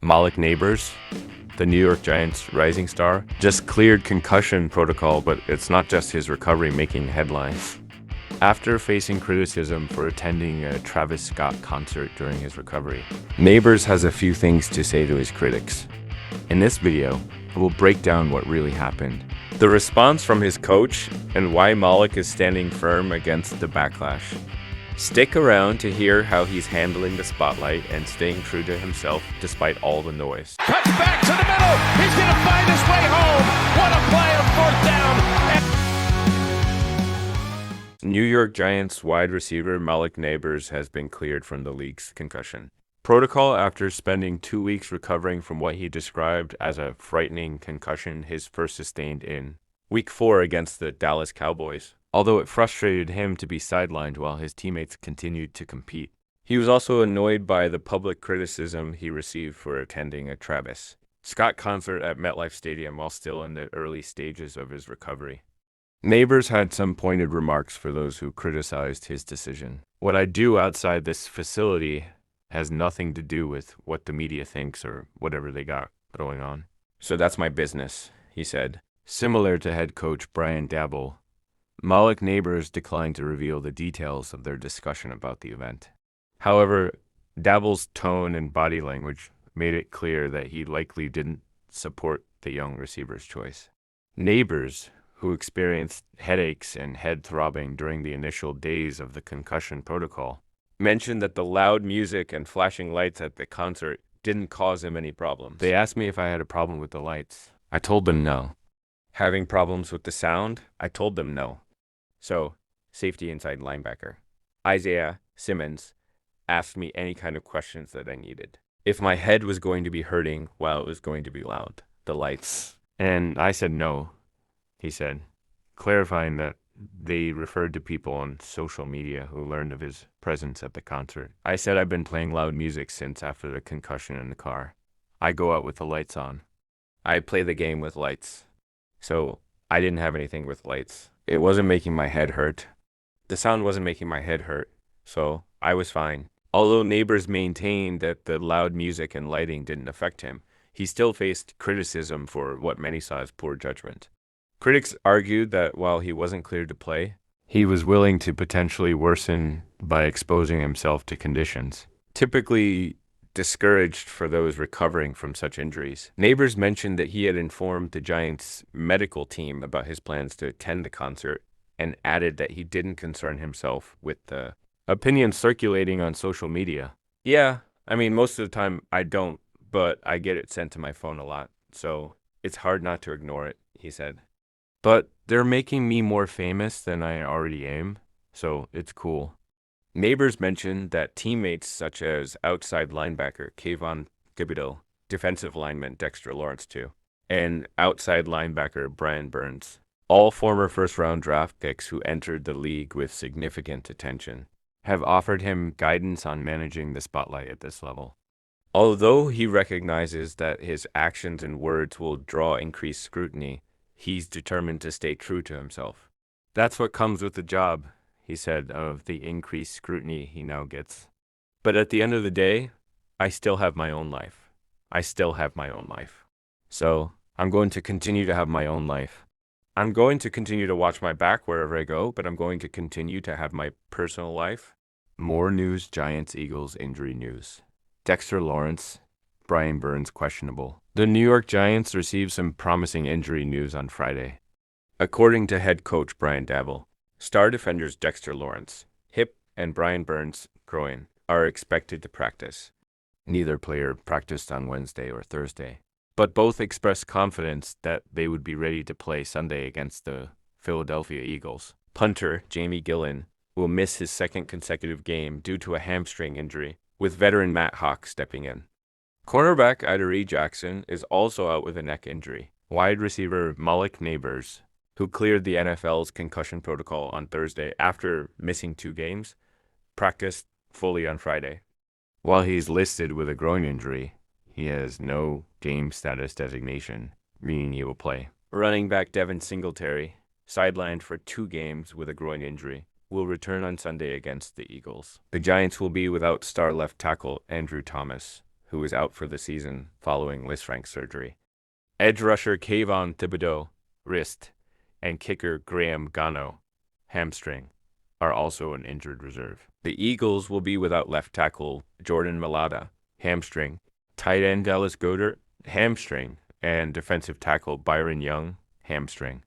Malik Nabers, the New York Giants rising star, just cleared concussion protocol, but it's not just his recovery making headlines. After facing criticism for attending a Travis Scott concert during his recovery, Nabers has a few things to say to his critics. In this video, we'll break down what really happened, the response from his coach, and why Malik is standing firm against the backlash. Stick around to hear how he's handling the spotlight and staying true to himself despite all the noise. Cuts back to the middle. He's going to find his way home. What a play on fourth down. New York Giants wide receiver Malik Nabers has been cleared from the league's concussion protocol after spending 2 weeks recovering from what he described as a frightening concussion his first sustained in Week 4 against the Dallas Cowboys, although it frustrated him to be sidelined while his teammates continued to compete. He was also annoyed by the public criticism he received for attending a Travis Scott concert at MetLife Stadium while still in the early stages of his recovery. Nabers had some pointed remarks for those who criticized his decision. What I do outside this facility has nothing to do with what the media thinks or whatever they got going on. So that's my business, he said. Similar to head coach Brian Daboll, Malik Nabers declined to reveal the details of their discussion about the event. However, Daboll's tone and body language made it clear that he likely didn't support the young receiver's choice. Nabers, who experienced headaches and head throbbing during the initial days of the concussion protocol, mentioned that the loud music and flashing lights at the concert didn't cause him any problems. They asked me if I had a problem with the lights. I told them no. Having problems with the sound? I told them no. So, safety inside linebacker Isaiah Simmons asked me any kind of questions that I needed. If my head was going to be hurting while it was going to be loud, the lights. And I said no, he said, clarifying that they referred to people on social media who learned of his presence at the concert. I said I've been playing loud music since after the concussion in the car. I go out with the lights on. I play the game with lights. So I didn't have anything with lights. It wasn't making my head hurt. The sound wasn't making my head hurt, so I was fine. Although Nabers maintained that the loud music and lighting didn't affect him, he still faced criticism for what many saw as poor judgment. Critics argued that while he wasn't cleared to play, he was willing to potentially worsen by exposing himself to conditions typically discouraged for those recovering from such injuries. Nabers mentioned that he had informed the Giants' medical team about his plans to attend the concert and added that he didn't concern himself with the opinions circulating on social media. Yeah, I mean, most of the time I don't, but I get it sent to my phone a lot, so it's hard not to ignore it, he said. But they're making me more famous than I already am, so it's cool. Nabers mentioned that teammates such as outside linebacker Kayvon Thibodeau, defensive lineman Dexter Lawrence too, and outside linebacker Brian Burns, all former first-round draft picks who entered the league with significant attention, have offered him guidance on managing the spotlight at this level. Although he recognizes that his actions and words will draw increased scrutiny, he's determined to stay true to himself. That's what comes with the job, he said, of the increased scrutiny he now gets. But at the end of the day, I still have my own life. So I'm going to continue to have my own life. I'm going to continue to watch my back wherever I go, but I'm going to continue to have my personal life. More news, Giants-Eagles injury news. Dexter Lawrence, Brian Burns questionable. The New York Giants received some promising injury news on Friday. According to head coach Brian Daboll, star defenders Dexter Lawrence, hip, and Brian Burns, groin, are expected to practice. Neither player practiced on Wednesday or Thursday, but both expressed confidence that they would be ready to play Sunday against the Philadelphia Eagles. Punter Jamie Gillen will miss his second consecutive game due to a hamstring injury, with veteran Matt Hawk stepping in. Cornerback Adoree Jackson is also out with a neck injury. Wide receiver Malik Nabers, who cleared the NFL's concussion protocol on Thursday after missing 2 games, practiced fully on Friday. While he's listed with a groin injury, he has no game status designation, meaning he will play. Running back Devin Singletary, sidelined for 2 games with a groin injury, will return on Sunday against the Eagles. The Giants will be without star left tackle Andrew Thomas, who is out for the season following Lisfranc surgery. Edge rusher Kayvon Thibodeau, wrist, and kicker Graham Gano, hamstring, are also an injured reserve. The Eagles will be without left tackle Jordan Mailata, hamstring, tight end Dallas Goedert, hamstring, and defensive tackle Byron Young, hamstring.